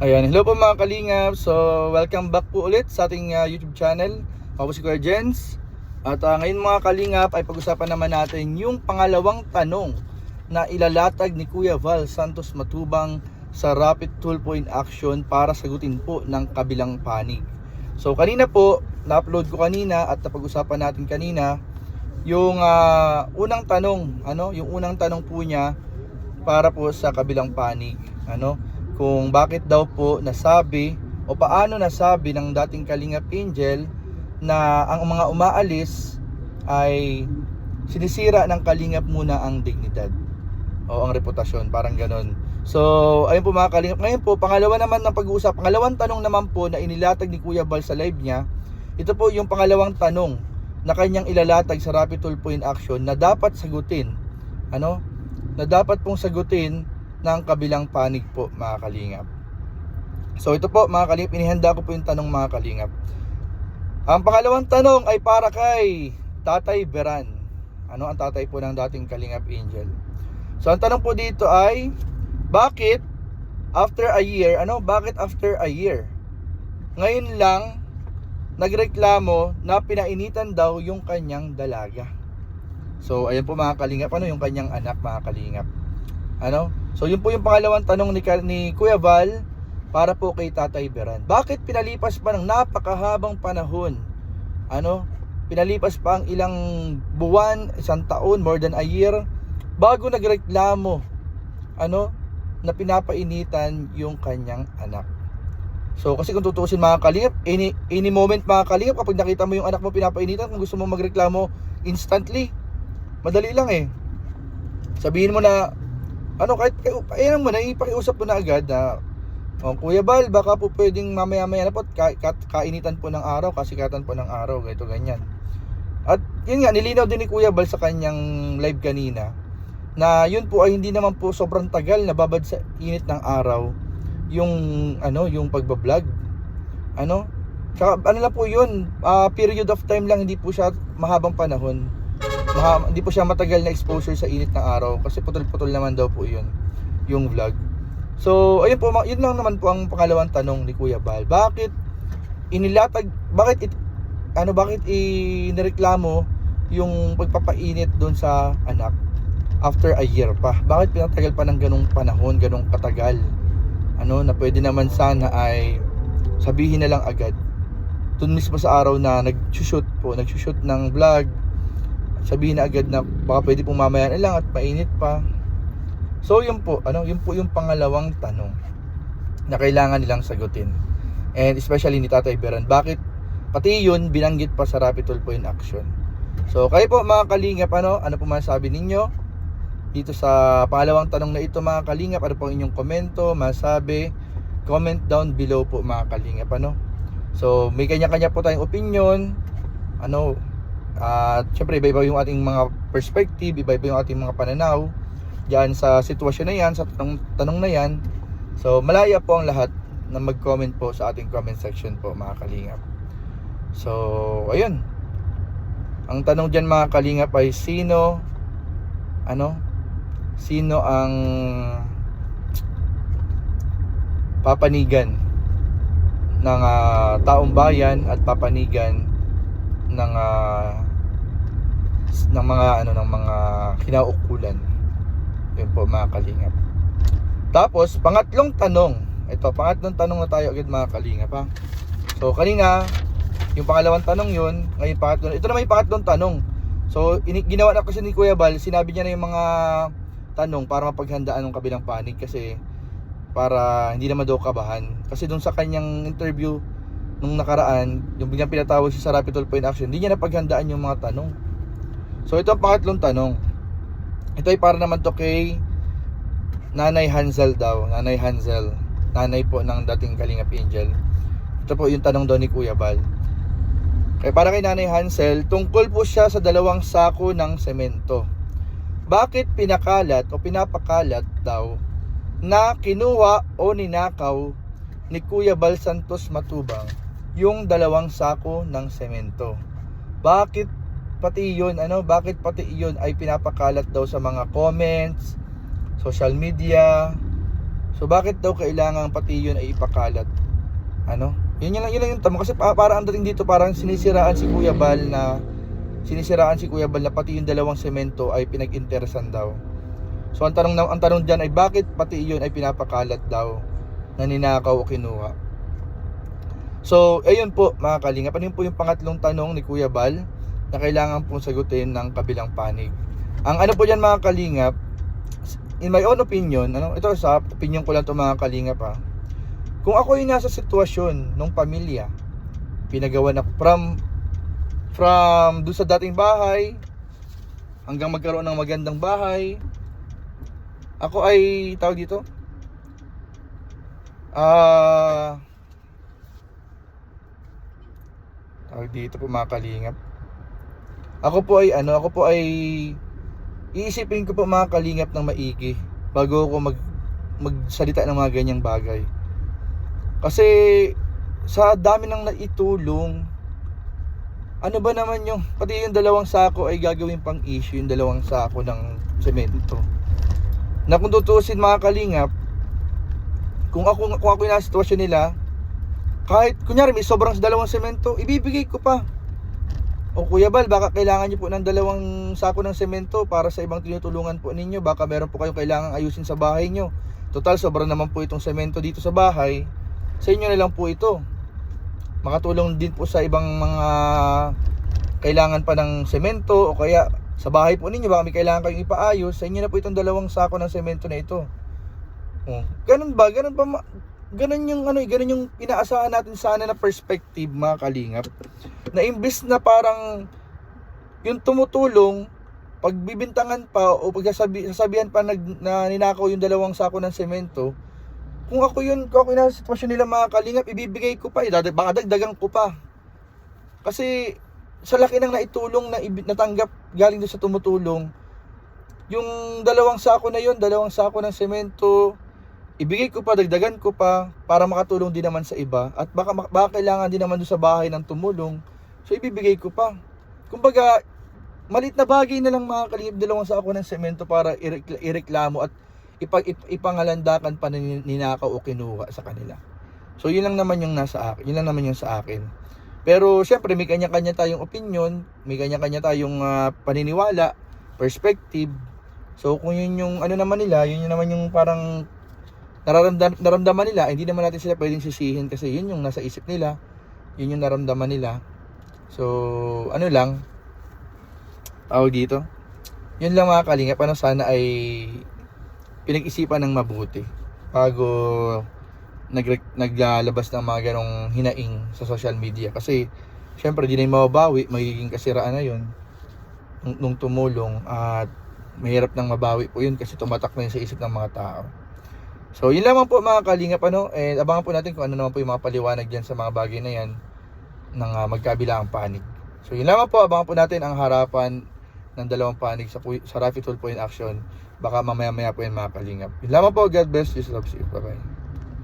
Ayan, hello po mga kalingap. So, welcome back po ulit sa ating YouTube channel. Ako po si Kuya Jens. At ngayon mga kalingap ay pag-usapan naman natin yung pangalawang tanong na ilalatag ni Kuya Val Santos Matubang sa Rapid Tulpo in Action para sagutin po ng kabilang panig. So, kanina po, na-upload ko kanina at napag-usapan natin kanina yung unang tanong, yung unang tanong po niya para po sa kabilang panig, kung bakit daw po nasabi o paano nasabi ng dating Kalingap Angel na ang mga umaalis ay sinisira ng Kalingap muna ang dignidad o ang reputasyon, parang ganon. So ayun po mga Kalingap, ngayon po pangalawa naman ng pag-uusap, pangalawang tanong naman po na inilatag ni Kuya Val sa live niya. Ito po yung pangalawang tanong na kanyang ilalatag sa Rapid Tulpo in Action na dapat sagutin, na dapat pong sagutin ng kabilang panig po mga kalingap. So ito po mga kalingap, inihanda ko po yung tanong mga kalingap. Ang pangalawang tanong ay para kay Tatay Beran. Ang tatay po ng dating Kalingap Angel. So ang tanong po dito ay, bakit after a year, bakit after a year ngayon lang nagreklamo na pinainitan daw yung kanyang dalaga? So ayan po mga kalingap, yung kanyang anak mga kalingap. So yun po yung pangalawang tanong ni Kuya Val para po kay Tatay Beran. Bakit pinalipas pa ng napakahabang panahon? Pinalipas pa ang ilang buwan, isang taon, more than a year, bago nagreklamo, na pinapainitan yung kanyang anak. So kasi kung tutuusin mga kalingap, any moment mga kalingap, kapag nakita mo yung anak mo pinapainitan, kung gusto mo magreklamo instantly, madali lang sabihin mo na, kahit ayan mo na, ipakiusap mo na agad na, Kuya Val, baka po pwedeng mamaya-maya na po, kainitan po ng araw, kasikatan po ng araw, ganito ganyan. At yun nga, nilinaw din ni Kuya Val sa kanyang live kanina na yun po ay hindi naman po sobrang tagal na babad sa init ng araw yung yung pagbablog. Saka lang po yun, period of time lang, hindi po siya mahabang panahon. Hindi po siya matagal na exposure sa init ng araw kasi putol-putol naman daw po yun yung vlog. So ayun po, yun lang naman po ang pangalawang tanong ni Kuya Val. Bakit inireklamo yung pagpapainit doon sa anak after a year pa? Bakit pinatagal pa ng ganung panahon, ganung katagal? Na pwede naman sana ay sabihin na lang agad doon mismo sa araw na nag-shoot ng vlog. Sabihin na agad na baka pwede pong mamaya na lang at mainit pa. So yun po, yung pangalawang tanong na kailangan nilang sagutin. And especially ni Tatay Beran, bakit pati yun binanggit pa sa Rapid Tulpo in Action. So kayo po mga kalingap, ano po masasabi ninyo dito sa pangalawang tanong na ito mga kalingap? Ano po inyong komento, masabi? Comment down below po mga kalingap. So may kanya-kanya po tayong opinion. At syempre iba-iba yung ating mga perspective, iba-iba yung ating mga pananaw diyan sa sitwasyon na yan, sa tanong na yan. So malaya po ang lahat na mag-comment po sa ating comment section po mga kalingap. So ayun, ang tanong diyan mga kalingap ay sino ang papanigan ng taong bayan at papanigan ng mga kinaukulan. Yun po mga kalingap. Tapos pangatlong tanong na tayo agad mga kalingap So kanina yung pangalawang tanong yun, ngayon pangatlong, ito naman yung pangatlong tanong. So ginawa na kasi ni Kuya Val, sinabi niya na yung mga tanong para mapaghandaan ng kabilang panig, kasi para hindi naman daw kabahan. Kasi dun sa kanyang interview nung nakaraan, yung biglang pinatawag siya sa Rapid Tulpo in Action, hindi niya napaghandaan yung mga tanong. So ito ang pangatlong tanong. Ito ay para naman to kay Nanay Hansel daw. Nanay Hansel, nanay po ng dating Kalingap Angel. Ito po yung tanong daw ni Kuya Val. Kaya para kay Nanay Hansel, tungkol po siya sa 2 sako ng semento. Bakit pinapakalat daw na kinuha o ninakaw ni Kuya Val Santos Matubang yung 2 sako ng semento? Bakit pati yun ay pinapakalat daw sa mga comments, social media, So bakit daw kailangan pati yun ay ipakalat? Ano? Yun lang yung tama. Kasi parang ang dating dito, parang sinisiraan si Kuya Bal na pati yung dalawang semento ay pinag-interesan daw. So ang tanong diyan ay bakit pati yun ay pinapakalat daw na ninakaw o kinuha? So ayun po mga kalingap, ano yun po yung pangatlong tanong ni Kuya Bal na kailangan pong sagutin ng kabilang panig. Ang ano po diyan mga kalingap, in my own opinion, ito sa opinion ko lang to mga kalingap ha. Kung ako ay nasa sitwasyon ng pamilya, pinagawa na from doon sa dating bahay hanggang magkaroon ng magandang bahay, ako ay tawag dito po mga kalingap, ako po ay iisipin ko po mga kalingap ng maigi bago ako magsalita ng mga ganyang bagay. Kasi sa dami ng naitulong, ano ba naman yung pati yung dalawang sako ay gagawin pang issue, yung dalawang sako ng semento. Na kung tutuusin mga kalingap, kung ako yung nasa sitwasyon nila, kahit kunyari may sobrang sa dalawang semento, ibibigay ko pa. O Kuya Bal, baka kailangan niyo po ng dalawang sako ng semento para sa ibang tinutulungan po ninyo. Baka meron po kayong kailangan ayusin sa bahay nyo. Total, sobrang naman po itong semento dito sa bahay. Sa inyo na lang po ito. Makatulong din po sa ibang mga kailangan pa ng semento o kaya sa bahay po ninyo baka may kailangan kayong ipaayos. Sa inyo na po itong dalawang sako ng semento na ito. Ganun ba? Ganun yung inaasahan natin sana na perspective mga kalingap. Na imbes na parang yung tumutulong, pagbibintangan pa o sasabihan pa na ninakaw yung dalawang sako ng semento. Kung ako nasa sitwasyon nila mga kalingap, ibibigay ko pa, baka dagdagan ko pa. Kasi sa laki ng naitulong na natanggap galing doon sa tumutulong, yung dalawang sako ng semento, ibigay ko pa, dagdagan ko pa para makatulong din naman sa iba at baka kailangan din naman doon sa bahay ng tumulong. So ibibigay ko pa. Kumbaga, maliit na bagay na lang mga kalingap, dalawang sako ng semento para ireklamo at ipangalandakan pa na ninakaw o kinuha sa kanila. So yun lang naman yung nasa akin. Yun lang naman yung sa akin. Pero syempre may kanya-kanya tayong opinion, may kanya-kanya tayong paniniwala, perspective. So kung yun yung ano naman nila, yun naman yung parang naramdaman nila, hindi naman natin sila pwedeng sisihin kasi yun yung nasa isip nila, yun yung naramdaman nila. So ano lang tawag dito, yun lang mga kalingap, sana ay pinag-isipan ng mabuti bago naglalabas ng mga ganong hinaing sa social media. Kasi syempre di na yung mababawi, magiging kasiraan na yun nung tumulong at mahirap nang mabawi po yun kasi tumatak na yun sa isip ng mga tao. So yun lamang po mga kalingap, abangan po natin kung ano naman po yung mga paliwanag dyan sa mga bagay na yan ng magkabilang panig. So yun lamang po, abangan po natin ang harapan ng dalawang panig sa Rafi Tulfo in action. Baka mamaya po yan mga kalingap. Yun lamang po, God bless, Jesus loves you, bye bye.